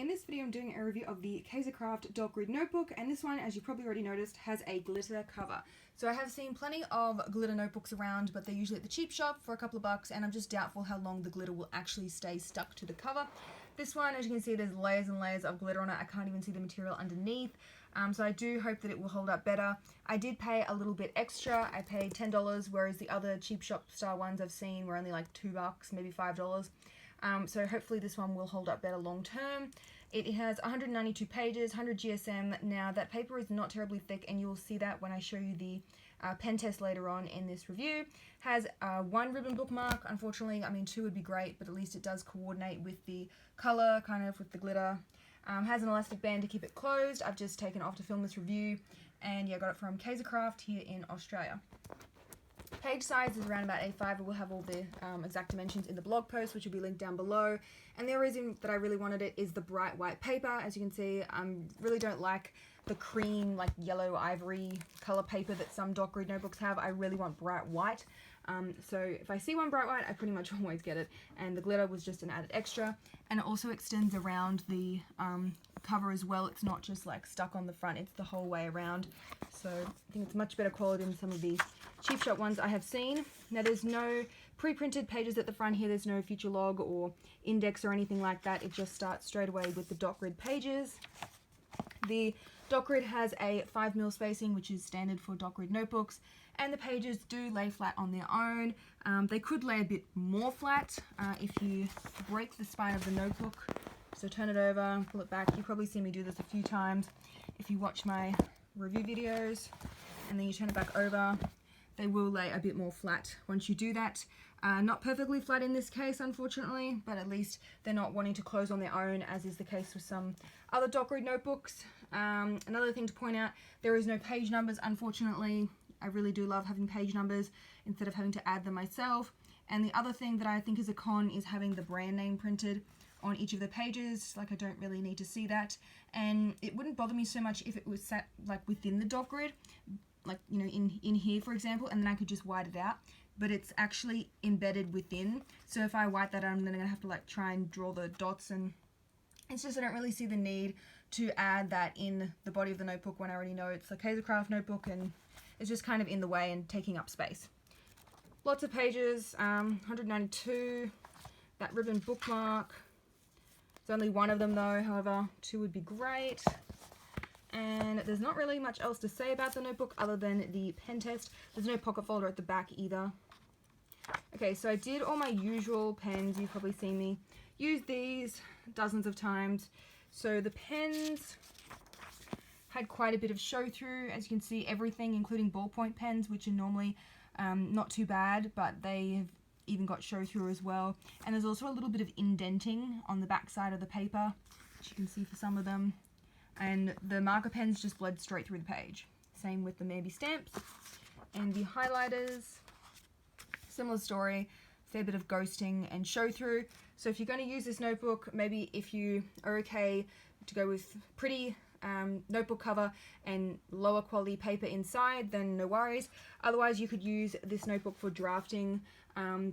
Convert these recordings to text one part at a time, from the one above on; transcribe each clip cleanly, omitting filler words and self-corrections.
In this video I'm doing a review of the Kaisercraft dot grid notebook, and this one, as you probably already noticed, has a glitter cover. So I have seen plenty of glitter notebooks around, but they're usually at the cheap shop for a couple of bucks, and I'm just doubtful how long the glitter will actually stay stuck to the cover. This one, as you can see, there's layers and layers of glitter on it. I can't even see the material underneath, so I do hope that it will hold up better. I did pay a little bit extra. I paid $10, whereas the other cheap shop style ones I've seen were only like $2, maybe $5. So hopefully this one will hold up better long term. It has 192 pages, 100 GSM. Now that paper is not terribly thick, and you will see that when I show you the pen test later on in this review. Has one ribbon bookmark. Unfortunately, I mean 2 would be great, but at least it does coordinate with the color, kind of with the glitter. Has an elastic band to keep it closed. I've just taken it off to film this review, and yeah, I got it from Kaisercraft here in Australia. Page size is around about A5. I will have all the exact dimensions in the blog post, which will be linked down below. And the reason that I really wanted it is the bright white paper. As you can see, I really don't like the cream, like yellow ivory color paper that some dot grid notebooks have. I really want bright white. So if I see one bright white, I pretty much always get it. And the glitter was just an added extra. And it also extends around the cover as well. It's not just like stuck on the front, it's the whole way around. So I think it's much better quality than some of the cheap shop ones I have seen. Now there's no pre-printed pages at the front here. There's no future log or index or anything like that. It just starts straight away with the dot grid pages. The dot grid has a 5mm spacing, which is standard for dot grid notebooks, and the pages do lay flat on their own. They could lay a bit more flat if you break the spine of the notebook. So turn it over, pull it back. You probably see me do this a few times if you watch my review videos, and then you turn it back over. They will lay a bit more flat once you do that. Not perfectly flat in this case, unfortunately, but at least they're not wanting to close on their own, as is the case with some other dot grid notebooks. Another thing to point out, there is no page numbers, unfortunately. I really do love having page numbers instead of having to add them myself. And the other thing that I think is a con is having the brand name printed on each of the pages. Like, I don't really need to see that. And it wouldn't bother me so much if it was sat like within the dot grid, like, you know, in here, for example, and then I could just white it out. But it's actually embedded within. So if I white that out, I'm then gonna have to like try and draw the dots, and it's just I don't really see the need to add that in the body of the notebook when I already know it's a Kaisercraft notebook and it's just kind of in the way and taking up space. Lots of pages, 192, that ribbon bookmark. There's only one of them though, however 2 would be great. And there's not really much else to say about the notebook other than the pen test. There's no pocket folder at the back either. Okay, so I did all my usual pens. You've probably seen me use these dozens of times. So the pens had quite a bit of show through. As you can see, everything, including ballpoint pens, which are normally not too bad, but they have even got show through as well. And there's also a little bit of indenting on the back side of the paper, which you can see for some of them. And the marker pens just bled straight through the page. Same with the maybe stamps. And the highlighters, similar story, fair bit of ghosting and show through. So if you're going to use this notebook, maybe if you are okay to go with pretty notebook cover and lower quality paper inside, then no worries. Otherwise, you could use this notebook for drafting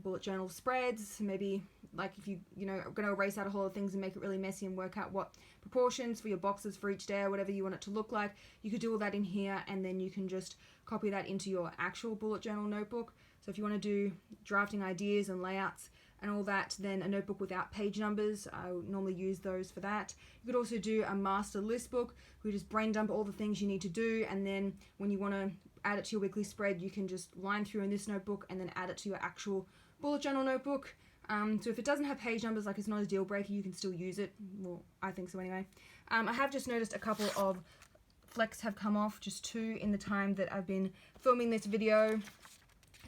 bullet journal spreads. Maybe like if you know are going to erase out a whole lot of things and make it really messy and work out what proportions for your boxes for each day or whatever you want it to look like, you could do all that in here, and then you can just copy that into your actual bullet journal notebook. So if you want to do drafting ideas and layouts and all that, then a notebook without page numbers, I would normally use those for that. You could also do a master list book where you just brain dump all the things you need to do, and then when you want to add it to your weekly spread, you can just line through in this notebook and then add it to your actual bullet journal notebook. So if it doesn't have page numbers, like it's not a deal breaker, you can still use it. Well, I think so anyway. I have just noticed a couple of flecks have come off, just 2 in the time that I've been filming this video.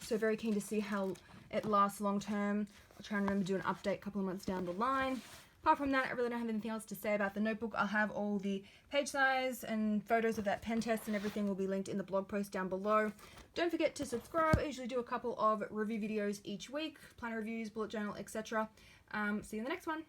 So very keen to see how it lasts long term. I'll try and remember to do an update a couple of months down the line. Apart from that, I really don't have anything else to say about the notebook. I'll have all the page size and photos of that pen test and everything will be linked in the blog post down below. Don't forget to subscribe. I usually do a couple of review videos each week, planner reviews, bullet journal, etc. See you in the next one.